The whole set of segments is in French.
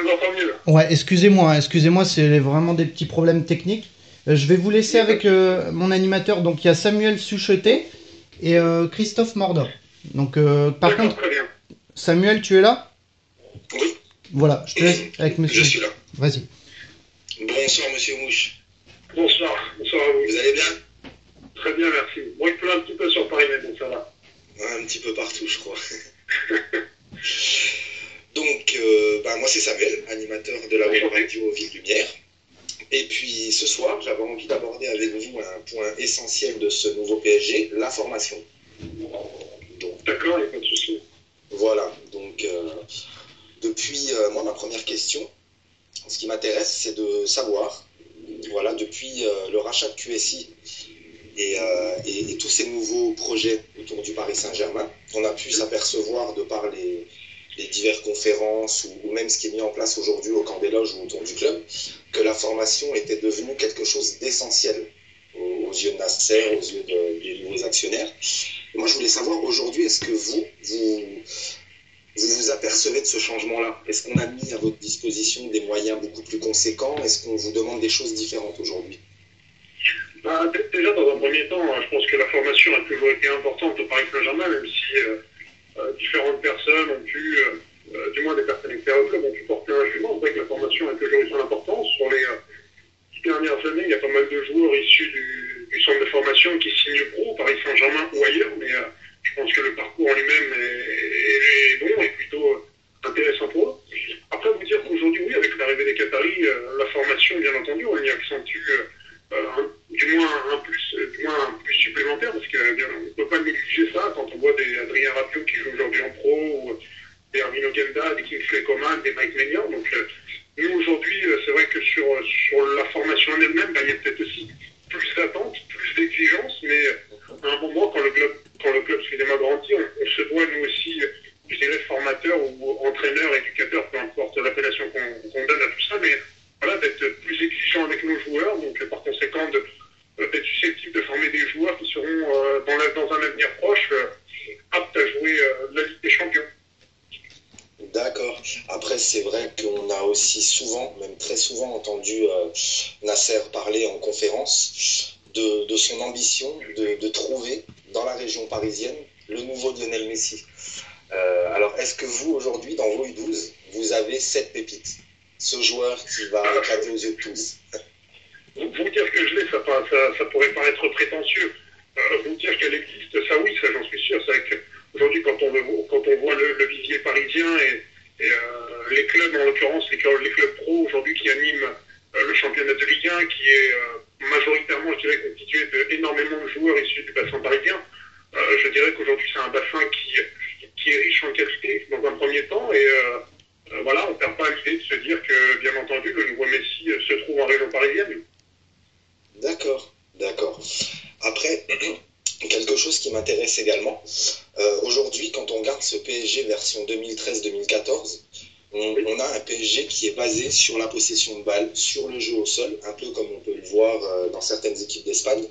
vous entends mieux. Ouais, excusez-moi, c'est vraiment des petits problèmes techniques. Je vais vous laisser avec mon animateur. Donc il y a Samuel Sucheté et Christophe Morda. Donc par contre, Très bien. Samuel, tu es là? Oui. Voilà, je te laisse avec monsieur. Je suis là. Vas-y. Bonsoir, monsieur Mouche. Bonsoir à vous. Vous allez bien? Très bien, merci. Bon, il pleut un petit peu sur Paris, mais bon, ça va. Un petit peu partout, je crois. Donc, moi c'est Samuel, animateur de la web radio Ville Lumière. Et puis ce soir, j'avais envie d'aborder avec vous un point essentiel de ce nouveau PSG, la formation. D'accord, il n'y a pas de souci. Voilà, donc depuis, moi ma première question, ce qui m'intéresse, c'est de savoir, voilà, depuis le rachat de QSI et tous ces nouveaux projets autour du Paris Saint-Germain, on a pu s'apercevoir de par les diverses conférences ou même ce qui est mis en place aujourd'hui au camp des loges ou autour du club, que la formation était devenue quelque chose d'essentiel aux yeux de Nasser, aux yeux des nouveaux actionnaires. Et moi, je voulais savoir aujourd'hui, est-ce que vous apercevez de ce changement-là? Est-ce qu'on a mis à votre disposition des moyens beaucoup plus conséquents? Est-ce qu'on vous demande des choses différentes aujourd'hui? Déjà, dans un premier temps, je pense que la formation a toujours été importante au Paris Saint-Germain, même si différentes personnes ont pu, du moins des personnes extérieures au club, ont pu porter un jugement. C'est vrai que la formation a toujours eu son importance. Sur les 10 dernières années, il y a pas mal de joueurs issus du centre de formation qui signent pro, au Paris Saint-Germain ou ailleurs, mais je pense que le parcours en lui-même est bon et plutôt intéressant pour eux. Après, vous dire qu'aujourd'hui, oui, avec l'arrivée des Qataris, la formation, bien entendu, on y accentue du moins un plus supplémentaire, parce qu'on ne peut pas négliger ça quand on voit des Adrien Rabiot qui joue aujourd'hui en pro, ou des Armin Ogenda, des Kingsley Coman, des Mike Maignan. Donc nous aujourd'hui, c'est vrai que sur la formation en elle-même, il y a peut-être aussi plus d'attentes, plus d'exigences, mais à un moment, quand le club excusez-moi, grandit, on se doit nous aussi, je dirais, formateurs ou entraîneurs, éducateurs, peu importe l'appellation qu'on donne à tout ça, mais voilà, d'être plus exigeants avec nos joueurs, donc par conséquent d'être susceptible de former des joueurs qui seront dans un avenir proche aptes à jouer la Ligue des Champions. D'accord. Après, c'est vrai qu'on a aussi souvent, même très souvent, entendu Nasser parler en conférence de son ambition de trouver dans la région parisienne le nouveau Lionel Messi. Alors, est-ce que vous, aujourd'hui, dans vos U12, vous avez cette pépite, ce joueur qui va éclater aux yeux de tous? Vous dire que je l'ai, ça pourrait paraître prétentieux. Vous dire qu'elle existe, ça oui, ça j'en suis sûr. C'est vrai qu'aujourd'hui, quand on voit le visier parisien et les clubs, en l'occurrence les clubs pro aujourd'hui qui animent le championnat de Ligue 1, qui est majoritairement, je dirais, constitué d'énormément de joueurs issus du bassin parisien, je dirais qu'aujourd'hui c'est un bassin qui est riche en qualité dans un premier temps, et voilà, on ne perd pas l'idée de se dire que, bien entendu, le nouveau Messi se trouve en région parisienne. D'accord. Après, quelque chose qui m'intéresse également, aujourd'hui, quand on regarde ce PSG version 2013-2014, on a un PSG qui est basé sur la possession de balle, sur le jeu au sol, un peu comme on peut le voir dans certaines équipes d'Espagne.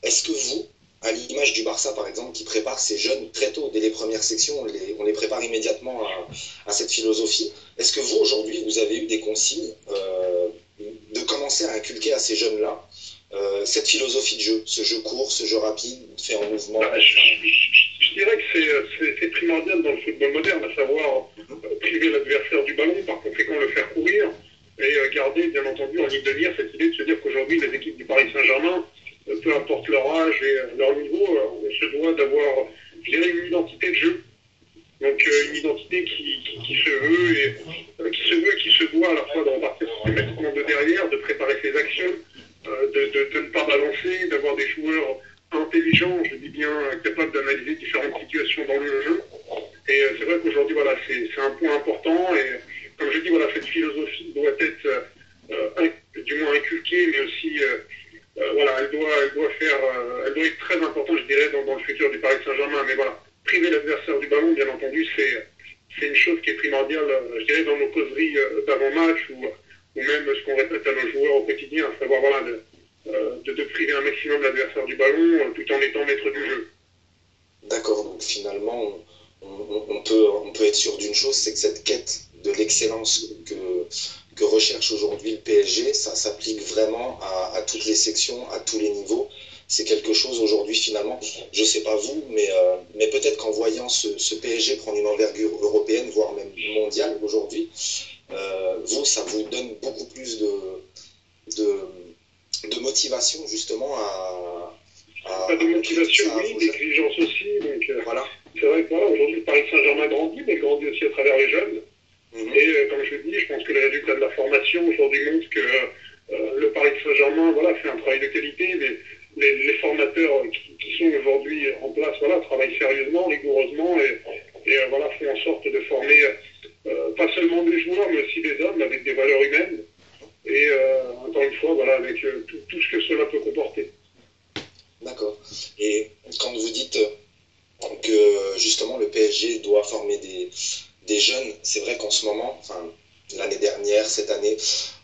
Est-ce que vous, à l'image du Barça par exemple, qui prépare ses jeunes très tôt, dès les premières sections, on les prépare immédiatement à cette philosophie, est-ce que vous, aujourd'hui, vous avez eu des consignes de commencer à inculquer à ces jeunes-là cette philosophie de jeu, ce jeu court, ce jeu rapide, fait en mouvement? Je dirais que c'est primordial dans le football moderne, à savoir priver l'adversaire du ballon, par conséquent le faire courir, et garder bien entendu en ligne de mire cette idée de se dire qu'aujourd'hui les équipes du Paris Saint-Germain, peu importe leur âge et leur niveau, on se doit d'avoir, je dirais, une identité de jeu. Donc une identité qui se veut et qui se doit à la fois de repartir systématiquement de derrière, de préparer ses actions, de ne pas balancer, d'avoir des joueurs intelligents, je dis bien capables d'analyser différentes situations dans le jeu. Et c'est vrai qu'aujourd'hui, voilà, c'est un point important. Et comme je dis, voilà, cette philosophie doit être du moins inculquée, mais aussi, voilà, elle doit être très importante, je dirais, dans le futur du Paris Saint-Germain. Mais voilà, priver l'adversaire du ballon, bien entendu, c'est une chose qui est primordiale, je dirais, dans nos causeries d'avant-match ou même ce qu'on répète à nos joueurs au quotidien, à savoir, voilà, de priver un maximum l'adversaire du ballon tout en étant maître du jeu. D'accord, donc finalement, on peut être sûr d'une chose, c'est que cette quête de l'excellence que recherche aujourd'hui le PSG, ça s'applique vraiment à toutes les sections, à tous les niveaux. C'est quelque chose aujourd'hui finalement, je ne sais pas vous, mais peut-être qu'en voyant ce PSG prendre une envergure européenne, voire même mondiale aujourd'hui, vous, ça vous donne beaucoup plus de motivation justement Pas de motivation, oui, d'exigence aussi. Donc, voilà. C'est vrai que voilà, aujourd'hui, le Paris Saint-Germain grandit, mais grandit aussi à travers les jeunes. Et comme je le dis, je pense que les résultats de la formation aujourd'hui montrent que le Paris Saint-Germain voilà, fait un travail de qualité. Les formateurs qui sont aujourd'hui en place voilà, travaillent sérieusement, rigoureusement et voilà, font en sorte de former pas seulement des joueurs, mais aussi des hommes avec des valeurs humaines. Et encore une fois, voilà, avec tout ce que cela peut comporter. D'accord. Et quand vous dites que justement le PSG doit former des jeunes, c'est vrai qu'en ce moment, enfin l'année dernière, cette année,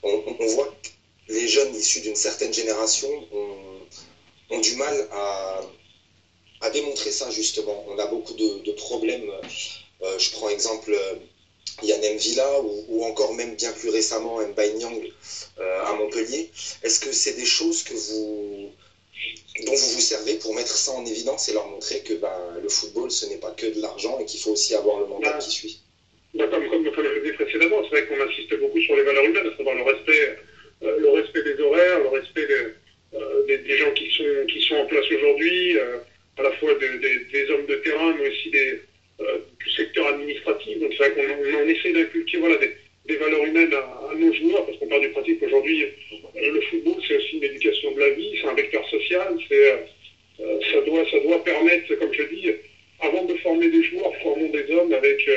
on voit que les jeunes issus d'une certaine génération ont du mal à démontrer ça justement. On a beaucoup de problèmes. Je prends exemple Yann M'Vila ou encore même bien plus récemment Mbaye Niang à Montpellier. Est-ce que c'est des choses dont vous vous servez pour mettre ça en évidence et leur montrer que le football, ce n'est pas que de l'argent et qu'il faut aussi avoir le mental qui suit? Comme je l'ai dit précédemment, c'est vrai qu'on insiste beaucoup sur les valeurs humaines, à savoir le respect des horaires, le respect des gens qui sont en place aujourd'hui, à la fois des hommes de terrain, mais aussi du secteur administratif. Donc c'est vrai qu'on essaie d'inculquer voilà, des valeurs humaines à nos joueurs, parce qu'on part du principe qu'aujourd'hui, le football, c'est aussi une éducation de la vie, c'est un vecteur social, ça doit permettre, comme je dis, avant de former des joueurs, formons des hommes avec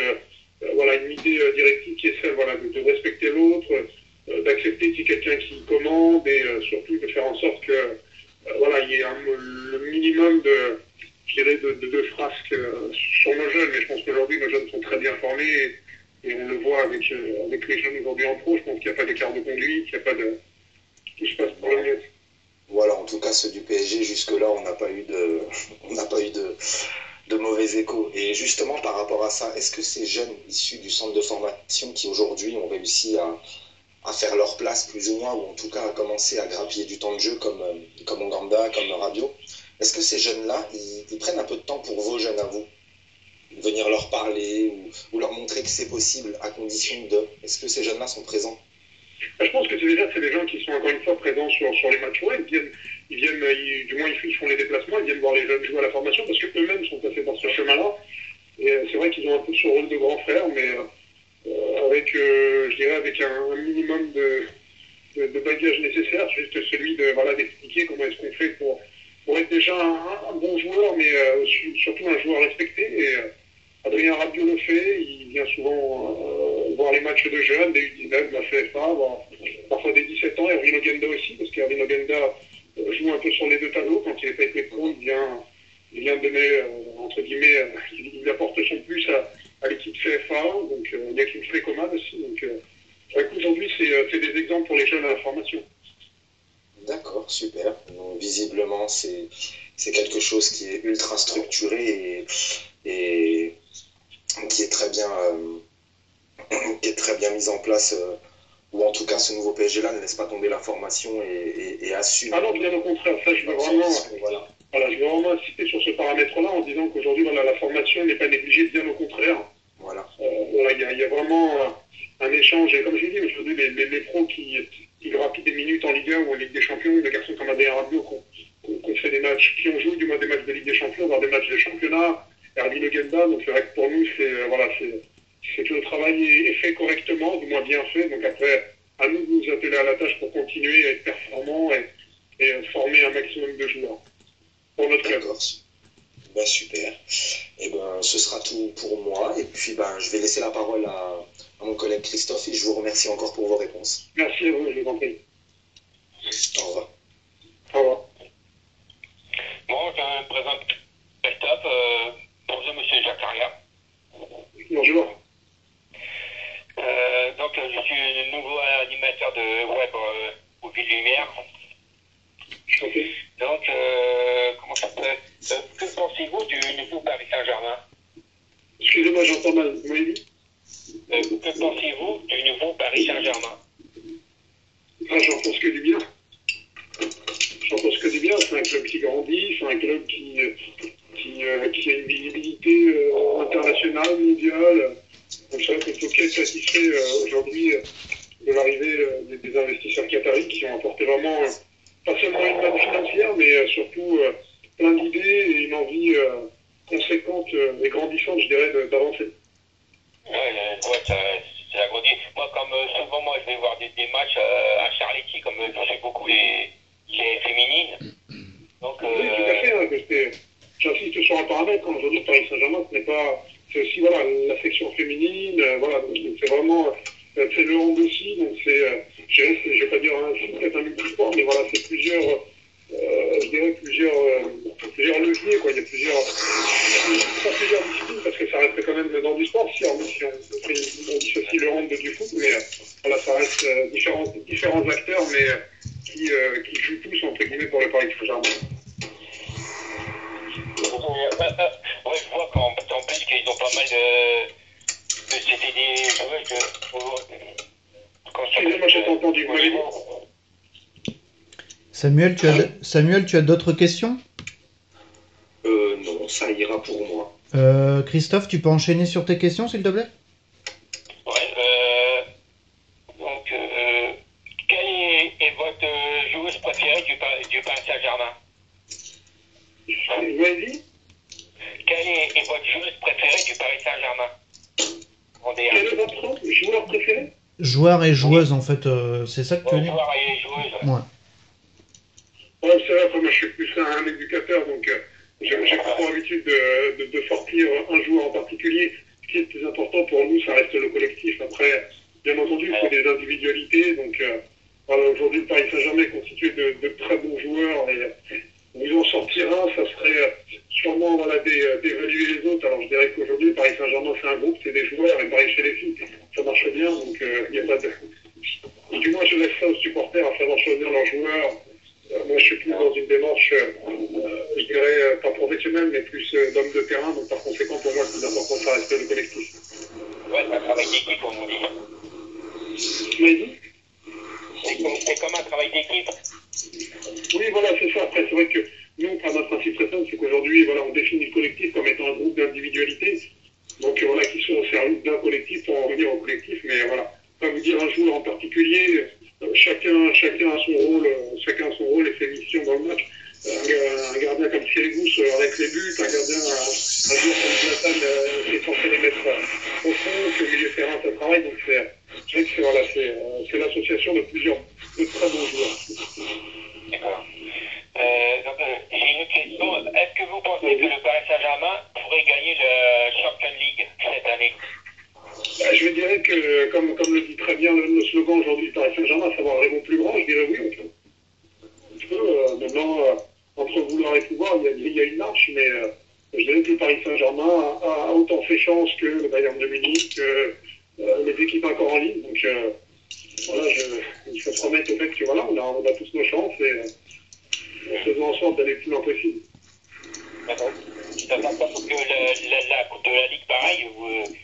voilà, une idée directive qui est celle voilà, de respecter l'autre, d'accepter qu'il y ait quelqu'un qui commande et surtout de faire en sorte que voilà, il y ait le minimum de frasques sur nos jeunes. Mais je pense qu'aujourd'hui, nos jeunes sont très bien formés et on le voit avec les jeunes aujourd'hui en pro. Je pense qu'il n'y a pas d'écart de conduite, il n'y a pas de... Tout se passe pour le mieux. Voilà, en tout cas, ceux du PSG, jusque-là, on n'a pas eu de mauvais échos. Et justement, par rapport à ça, est-ce que ces jeunes issus du centre de formation qui aujourd'hui ont réussi à faire leur place plus ou moins, ou en tout cas à commencer à grappiller du temps de jeu comme Nganda, comme Rabiot, est-ce que ces jeunes-là, ils prennent un peu de temps pour vos jeunes à vous? Venir leur parler ou leur montrer que c'est possible à condition de... Est-ce que ces jeunes-là sont présents? Je pense que c'est des gens qui sont encore une fois présents sur les matchs. Ouais, du moins ils font les déplacements, ils viennent voir les jeunes jouer à la formation parce qu'eux-mêmes sont passés par ce chemin-là. Et c'est vrai qu'ils ont un peu ce rôle de grand frère, mais je dirais avec un minimum de bagage nécessaire, juste celui d'expliquer comment est-ce qu'on fait pour être déjà un bon joueur, mais surtout un joueur respecté. Et Adrien Rabiot le fait, il vient souvent voir les matchs de jeunes, des U19, de la CFA, parfois des 17 ans, et Erwin Ogenda aussi, parce qu'Erwin Ogenda joue un peu sur les deux tableaux. Quand il est avec les pros, il vient donner, entre guillemets, il apporte son plus à l'équipe CFA, donc il y a Kingsley Coman aussi. Donc c'est vrai qu'aujourd'hui, c'est des exemples pour les jeunes à la formation. D'accord, super. Donc, visiblement, c'est quelque chose qui est ultra structuré et qui est très bien mis en place, ou en tout cas ce nouveau PSG-là ne laisse pas tomber la formation et assume. Ah non, bien au contraire, ça je veux vraiment, je veux vraiment insister sur ce paramètre-là en disant qu'aujourd'hui la formation n'est pas négligée, bien au contraire. Voilà. Il y a vraiment un échange, et comme je l'ai dit, aujourd'hui les pros qui grappillent des minutes en Ligue 1 ou en Ligue des Champions, des garçons comme Adrien Rabiot qui ont fait des matchs, qui ont joué du moins des matchs de Ligue des Champions, voire des matchs de championnat, Erwin Ogenda, donc c'est vrai que pour nous c'est que le travail est fait correctement, du moins bien fait, donc après à nous de nous atteler à la tâche pour continuer à être performants et former un maximum de joueurs pour notre club. D'accord. Super. Et ce sera tout pour moi. Et puis je vais laisser la parole à mon collègue Christophe et je vous remercie encore pour vos réponses. Merci à vous, je vous en prie. Au revoir. Au revoir. Bon, je me présente Christophe. Bonjour, monsieur Jacques. Bonjour. Donc, je suis le nouveau animateur de web au Ville Lumière. Okay. Donc, comment ça s'appelle? Que pensez-vous du nouveau Paris Saint-Germain? Excusez-moi, j'entends mal. Vous m'avez dit? Que pensez-vous du nouveau Paris Saint-Germain? aujourd'hui de l'arrivée des investisseurs qataris qui ont apporté vraiment pas seulement une manne financière, mais surtout plein d'idées et une envie conséquente et grandissante, je dirais, d'avancer. Ouais, c'est agrandi. Moi, comme souvent, moi, je vais voir des matchs à Charletti, comme je sais beaucoup les féminines. Donc, oui, tout à fait. Hein, j'insiste sur un paramètre. Quand aujourd'hui, Paris Saint-Germain, ce n'est pas. C'est aussi voilà, la section féminine. Voilà, donc c'est vraiment. C'est le hand aussi. Donc c'est. Je ne vais pas dire peut-être un multisport, mais voilà, c'est plusieurs. Je dirais plusieurs leviers, quoi. Il y a plusieurs disciplines, parce que ça reste quand même dans du sport, si on dissocie le hand du foot, mais voilà, ça reste différents acteurs, mais qui jouent tous, entre guillemets, pour le Paris Saint-Germain. Ouais, je vois qu'en plus qu'ils ont pas mal de c'était des joueurs de. Excusez-moi, j'ai pas entendu. Vous m'avez dit Samuel, tu as d'autres questions? Non, ça ira pour moi. Christophe, tu peux enchaîner sur tes questions, s'il te plaît? Ouais, donc, quelle est votre joueuse préférée du Paris Saint-Germain? Vous m'avez dit Quelle est votre joueuse préférée du Paris Saint-Germain? Quel est votre joueur préféré? Joueur et joueuse, en fait, c'est ça que tu veux dire? Joueur et joueuse. Ouais. Ouais, c'est vrai, moi je suis plus un éducateur, donc j'ai pas pour habitude de sortir un joueur en particulier. Ce qui est le plus important pour nous, ça reste le collectif. Après, bien entendu, il faut des individualités. Donc voilà, aujourd'hui, le Paris Saint-Germain est constitué de très bons joueurs. Et vous en sortir un, ça serait sûrement voilà, d'évaluer les autres. Alors je dirais qu'aujourd'hui, le Paris Saint-Germain, c'est un groupe, c'est des joueurs, et pareil chez les filles, ça marche bien. Donc il n'y a pas de. Du moins, je laisse ça aux supporters à savoir choisir leurs joueurs. Moi, je suis plus dans une démarche, je dirais, pas professionnelle, mais plus d'homme de terrain. Donc, par conséquent, pour moi, le plus important, ça reste le collectif. Ouais, c'est un travail d'équipe, comme on dit. Tu m'as dit C'est comme un travail d'équipe. Oui, voilà, c'est ça. Après, c'est vrai que nous, par notre principe très simple, c'est qu'aujourd'hui, voilà, on définit le collectif comme étant un groupe d'individualités. Donc, voilà, qui sont au service d'un collectif pour en revenir au collectif. Mais voilà, pas vous dire un joueur en particulier. Chacun a son rôle et ses missions dans le match. Un gardien comme Sirigus avec les buts, un joueur comme Zlatan qui est censé les mettre au fond, que le milieu de terrain ça travaille. Donc je dirais que c'est l'association de très bons joueurs. D'accord. J'ai une autre question. Est-ce que vous pensez que le Paris Saint-Germain pourrait gagner le Champions League cette année? Je dirais que, comme le dit très bien le slogan aujourd'hui du Paris Saint-Germain, à savoir rêvons plus grand, je dirais oui, on peut. Maintenant, entre vouloir et pouvoir, il y a une marche, mais je dirais que le Paris Saint-Germain a autant fait chance que le Bayern de Munich, que les équipes encore en ligne. Donc voilà, il faut se remettre au fait que voilà, on a tous nos chances et faisons en sorte d'aller le plus loin possible. D'accord. Ça ne pas que la Coupe de la Ligue, pareil, où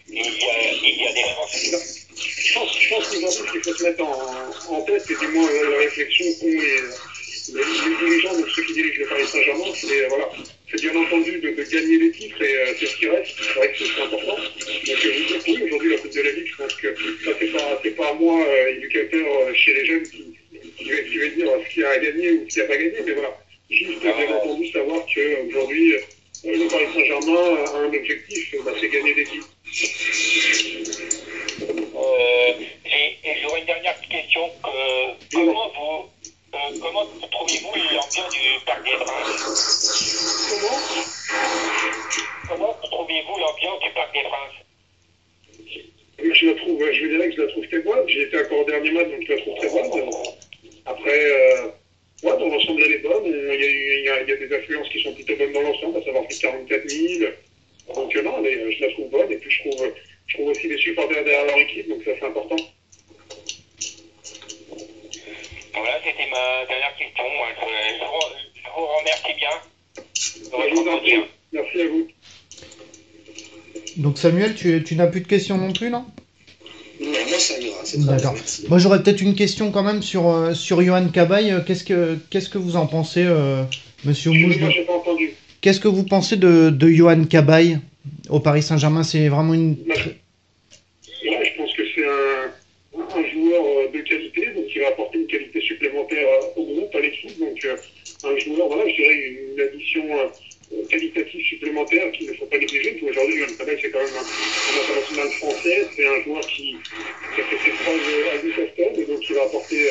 il y a des chances. Je pense qu'aujourd'hui, ce qu'il faut se mettre en tête, c'est du moins la réflexion qu'ont les dirigeants, donc ceux qui dirigent le Paris Saint-Germain, c'est bien entendu de gagner les titres et c'est ce qui reste. C'est vrai que c'est important. Donc vous dire que oui, aujourd'hui, la Coupe de la Ligue, je pense que ça, c'est pas moi, éducateur chez les jeunes, qui vais dire ce qu'il y a à gagner ou ce qu'il n'y a pas à gagner, mais voilà. Juste, bien entendu, savoir qu'aujourd'hui, le Paris Saint-Germain a un objectif, c'est gagner des titres. Et j'aurais une dernière question. Comment trouvez-vous l'ambiance du Parc des Princes? Comment trouvez-vous l'ambiance du Parc des Princes? Je dirais que je la trouve très bonne. J'ai été encore au dernier match, donc je la trouve très bonne. Après, dans l'ensemble, elle est bonne. Il y a des affluences qui sont plutôt bonnes dans l'ensemble, à savoir plus de 44 000. Donc non, je la trouve bonne. Et puis je trouve aussi les supporters derrière leur équipe, donc ça c'est important. Voilà, c'était ma dernière question. Je vous remercie bien. Je vous en prie. Merci à vous. Donc Samuel, tu n'as plus de questions non plus, non? Non, moi ça ira. C'est très D'accord. bien, merci. Moi j'aurais peut-être une question quand même sur Yohan Cabaye. Qu'est-ce que vous en pensez, Monsieur Mouche? Moi j'ai pas entendu. Qu'est-ce que vous pensez de Yohan Cabaye au Paris Saint-Germain? C'est vraiment une... Ouais, je pense que c'est un un joueur de qualité, donc qui va apporter une qualité supplémentaire au groupe, à l'équipe. Donc un joueur, voilà, je dirais une addition qualitative supplémentaire qu'il ne faut pas négliger. Puis aujourd'hui, Yoann Fabel, c'est quand même un international français. C'est un joueur qui a fait ses preuves à Newcastle et donc qui va apporter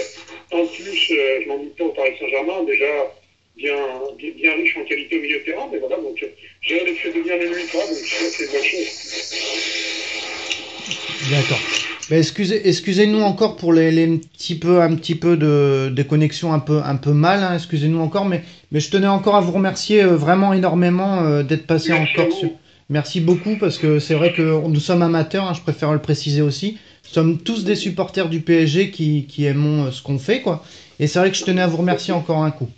en plus, je n'en doute pas, au Paris Saint-Germain, déjà bien riche en qualité au milieu de terrain. Mais voilà, donc j'ai les fait de bien les nuits pas, donc c'est une bonne chose. D'accord. Ben, excusez-nous encore pour les un petit peu de connexion un peu mal, hein, excusez-nous encore, mais je tenais encore à vous remercier vraiment énormément d'être passé encore sur. Merci beaucoup parce que c'est vrai que nous sommes amateurs, hein, je préfère le préciser aussi. Nous sommes tous des supporters du PSG qui aimons ce qu'on fait, quoi. Et c'est vrai que je tenais à vous remercier encore un coup.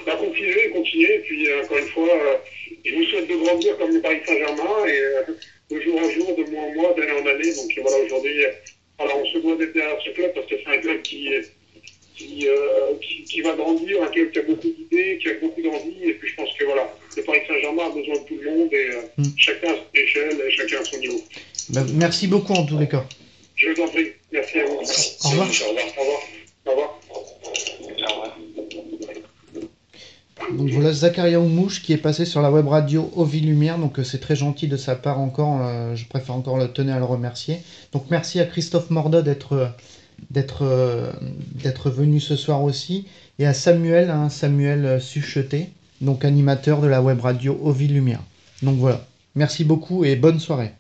Bah, continuez, et puis encore une fois, je vous souhaite de grandir comme le Paris Saint-Germain et de jour en jour, de mois en mois, d'année en année. Donc voilà, aujourd'hui, voilà, on se doit d'être derrière ce club parce que c'est un club qui va grandir, un club qui a beaucoup d'idées, qui a beaucoup d'envie. Et puis je pense que voilà, le Paris Saint-Germain a besoin de tout le monde et chacun à son échelle et chacun à son niveau. Ben, merci beaucoup en tous les cas. Je vous en prie. Merci à vous. Au revoir. Au revoir. Donc voilà Zakaria Oumouche qui est passé sur la web radio Ovi Lumière, donc c'est très gentil de sa part encore, je préfère encore tenir à le remercier. Donc merci à Christophe Morda d'être venu ce soir aussi, et à Samuel Sucheté, donc animateur de la web radio Ovi Lumière. Donc voilà, merci beaucoup et bonne soirée.